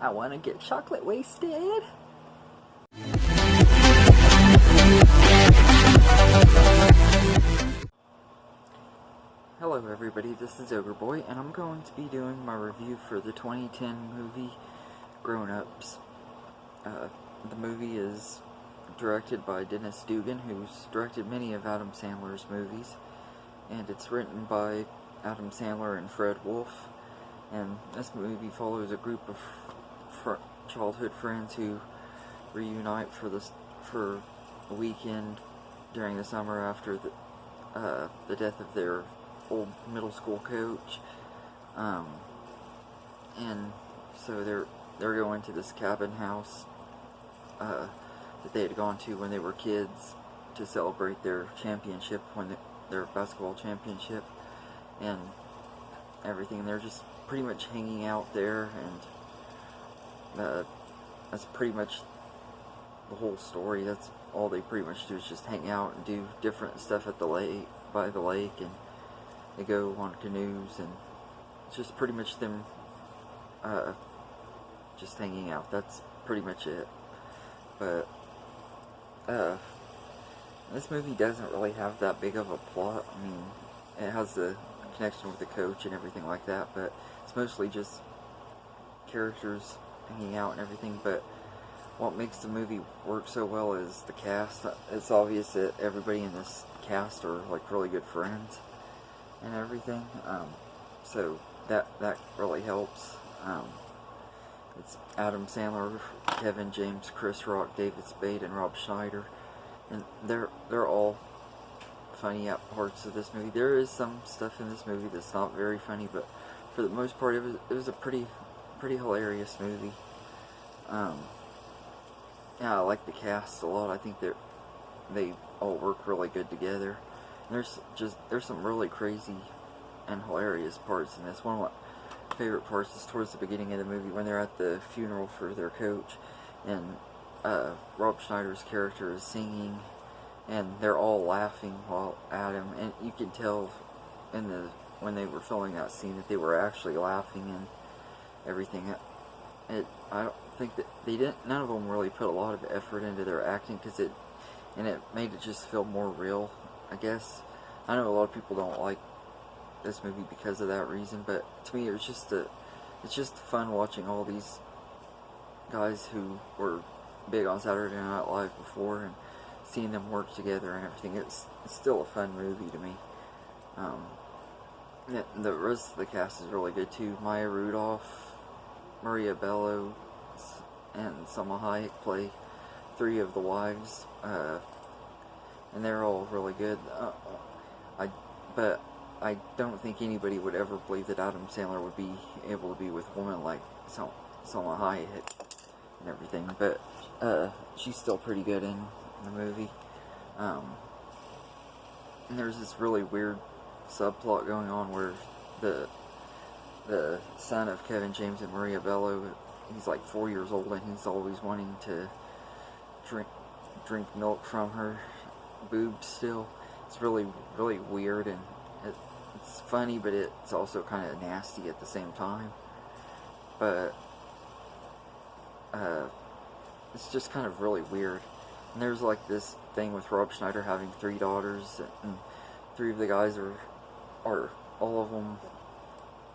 I want to get chocolate wasted. Hello everybody, this is Ogre Boy, and I'm going to be doing my review for the 2010 movie Grown Ups. The movie is directed by Dennis Dugan, who's directed many of Adam Sandler's movies, and it's written by Adam Sandler and Fred Wolf. And this movie follows a group of childhood friends who reunite for a weekend during the summer after the death of their old middle school coach, and so they're going to this cabin house that they had gone to when they were kids to celebrate their championship, their basketball championship, and everything. And they're just pretty much hanging out there, and that's pretty much the whole story. That's all they pretty much do, is just hang out and do different stuff at the lake, by the lake, and they go on canoes, and it's just pretty much them just hanging out. That's pretty much it. But this movie doesn't really have that big of a plot. I mean, it has the connection with the coach and everything like that, but it's mostly just characters hanging out and everything. But what makes the movie work so well is the cast. It's obvious that everybody in this cast are like really good friends and everything, so that really helps. It's Adam Sandler, Kevin James, Chris Rock, David Spade, and Rob Schneider, and they're all funny at parts of this movie. There is some stuff in this movie that's not very funny, but for the most part, it was a pretty hilarious movie. Yeah, I like the cast a lot. I think they all work really good together. And there's some really crazy and hilarious parts in this. One of my favorite parts is towards the beginning of the movie when they're at the funeral for their coach, and Rob Schneider's character is singing, and they're all laughing while at him, and you can tell when they were filming that scene that they were actually laughing and everything. I don't think that none of them really put a lot of effort into their acting, because it made it just feel more real, I guess. I know a lot of people don't like this movie because of that reason, but to me it's just fun watching all these guys who were big on Saturday Night Live before, and seeing them work together and everything. It's still a fun movie to me. The rest of the cast is really good too. Maya Rudolph, Maria Bello, and Salma Hayek play three of the wives, and they're all really good. But I don't think anybody would ever believe that Adam Sandler would be able to be with a woman like Salma Hayek and everything. But she's still pretty good in the movie. And there's this really weird subplot going on where the son of Kevin James and Maria Bello, he's like 4 years old, and he's always wanting to drink milk from her boobs still. It's really weird, and it's funny, but it's also kind of nasty at the same time. But it's just kind of really weird. And there's like this thing with Rob Schneider having 3 daughters, and 3 of the guys are all of them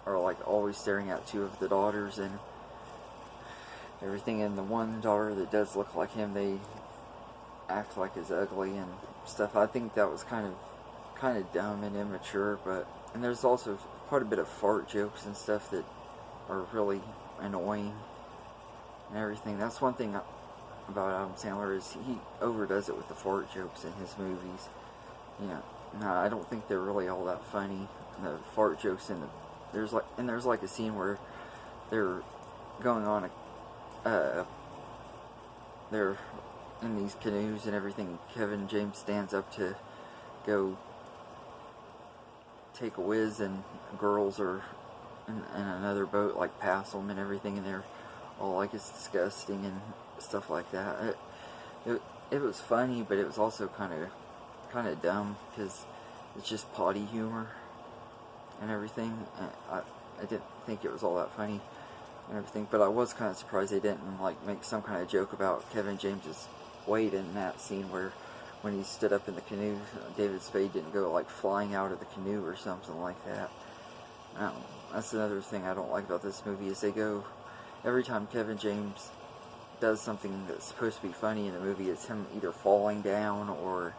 are like always staring at 2 of the daughters and everything, and the one daughter that does look like him, they act like is ugly and stuff. I think that was kind of dumb and immature, and there's also quite a bit of fart jokes and stuff that are really annoying and everything. That's one thing about Adam Sandler, is he overdoes it with the fart jokes in his movies. You know, no, I don't think they're really all that funny. The fart jokes there's like a scene where they're going on they're in these canoes and everything. Kevin James stands up to go take a whiz, and girls are in another boat like pass them and everything, and they're all like, it's disgusting and stuff like that. It was funny, but it was also kind of dumb, because it's just potty humor and everything. I didn't think it was all that funny. and everything. But I was kind of surprised they didn't like make some kind of joke about Kevin James's weight in that scene where when he stood up in the canoe, David Spade didn't go like flying out of the canoe or something like that. That's another thing I don't like about this movie is they go every time Kevin James does something that's supposed to be funny in the movie, it's him either falling down or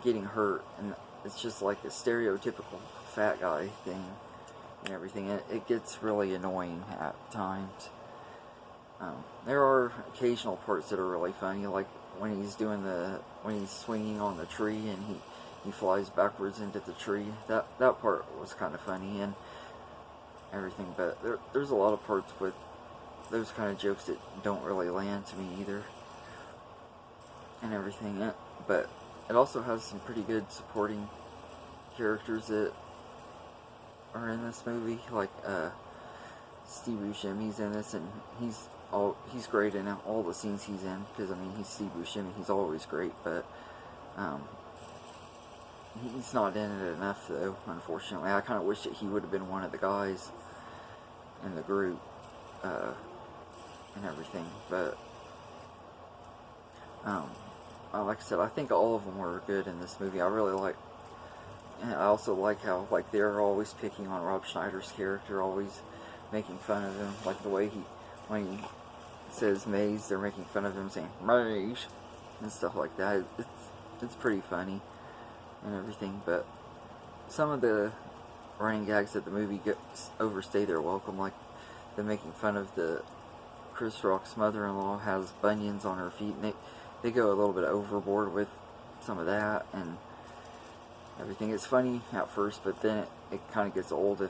getting hurt, and it's just like a stereotypical fat guy thing and everything. It gets really annoying at times. There are occasional parts that are really funny, like when he's swinging on the tree and he flies backwards into the tree. That part was kind of funny and everything, but there's a lot of parts with those kind of jokes that don't really land to me either and everything. But it also has some pretty good supporting characters that are in this movie, like Steve Buscemi's in this, and he's great in all the scenes he's in, because I mean he's Steve Buscemi, he's always great, but he's not in it enough though, unfortunately. I kind of wish that he would have been one of the guys in the group and everything, but like I said, I think all of them were good in this movie. I also like how like they're always picking on Rob Schneider's character, always making fun of him, like the way when he says Maze, they're making fun of him saying Maze and stuff like that. It's pretty funny and everything, but some of the running gags that the movie overstay their welcome, like them making fun of Chris Rock's mother-in-law has bunions on her feet, and they go a little bit overboard with some of that and everything. It's funny at first, but then it kind of gets old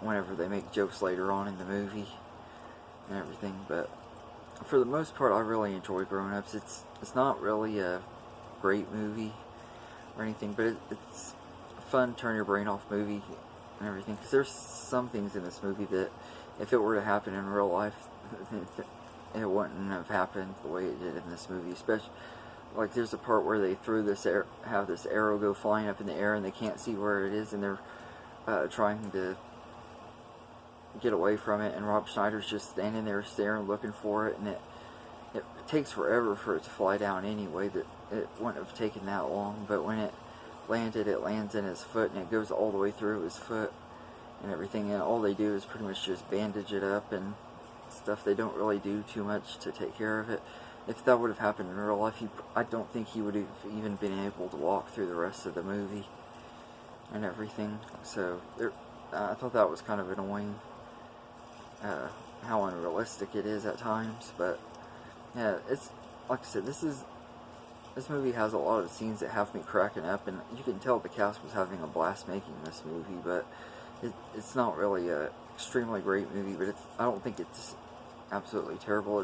whenever they make jokes later on in the movie and everything. But for the most part, I really enjoy Grown Ups. It's not really a great movie or anything, but it's a fun, turn your brain off movie and everything. Because there's some things in this movie that, if it were to happen in real life, it wouldn't have happened the way it did in this movie. Especially, like, there's a part where they have this arrow go flying up in the air and they can't see where it is, and they're trying to get away from it, and Rob Schneider's just standing there staring, looking for it, and it takes forever for it to fly down anyway. That it wouldn't have taken that long, but when it lands in his foot, and it goes all the way through his foot and everything, and all they do is pretty much just bandage it up and stuff. They don't really do too much to take care of it. If that would have happened in real life, I don't think he would have even been able to walk through the rest of the movie and everything. So I thought that was kind of annoying, how unrealistic it is at times. But yeah, it's like I said, this movie has a lot of scenes that have me cracking up, and you can tell the cast was having a blast making this movie. But it's not really a extremely great movie, but I don't think it's absolutely terrible.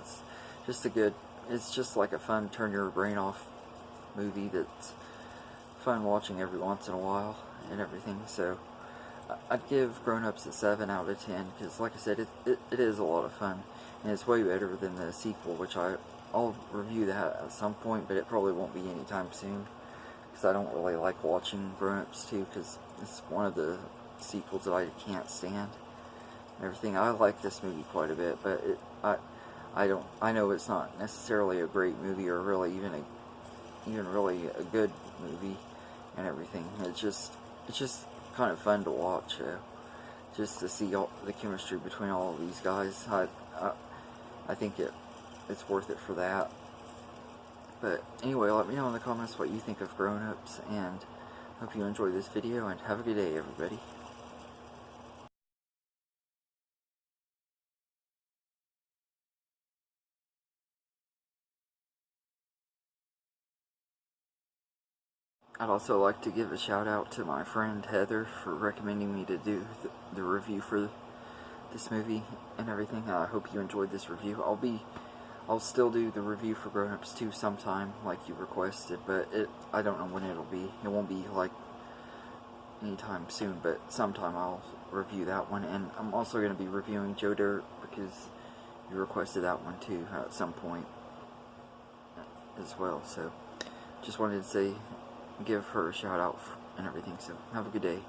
It's just like a fun, turn your brain off movie that's fun watching every once in a while and everything. So I'd give Grown Ups a 7 out of 10, because like I said, it is a lot of fun, and it's way better than the sequel, which I'll review that at some point, but it probably won't be anytime soon, because I don't really like watching Grown Ups 2, because it's one of the sequels that I can't stand and everything. I like this movie quite a bit, but I know it's not necessarily a great movie, or really even really a good movie and everything. It's just kind of fun to watch, just to see all the chemistry between all of these guys. I think it's worth it for that. But anyway, let me know in the comments what you think of Grown Ups, and hope you enjoyed this video, and have a good day, everybody. I'd also like to give a shout out to my friend Heather for recommending me to do the review for this movie and everything. I hope you enjoyed this review. I'll still do the review for Grown Ups 2 sometime, like you requested, but I don't know when it'll be. It won't be like anytime soon, but sometime I'll review that one. And I'm also going to be reviewing Joe Dirt, because you requested that one too at some point as well. So just wanted to give her a shout out and everything. So have a good day.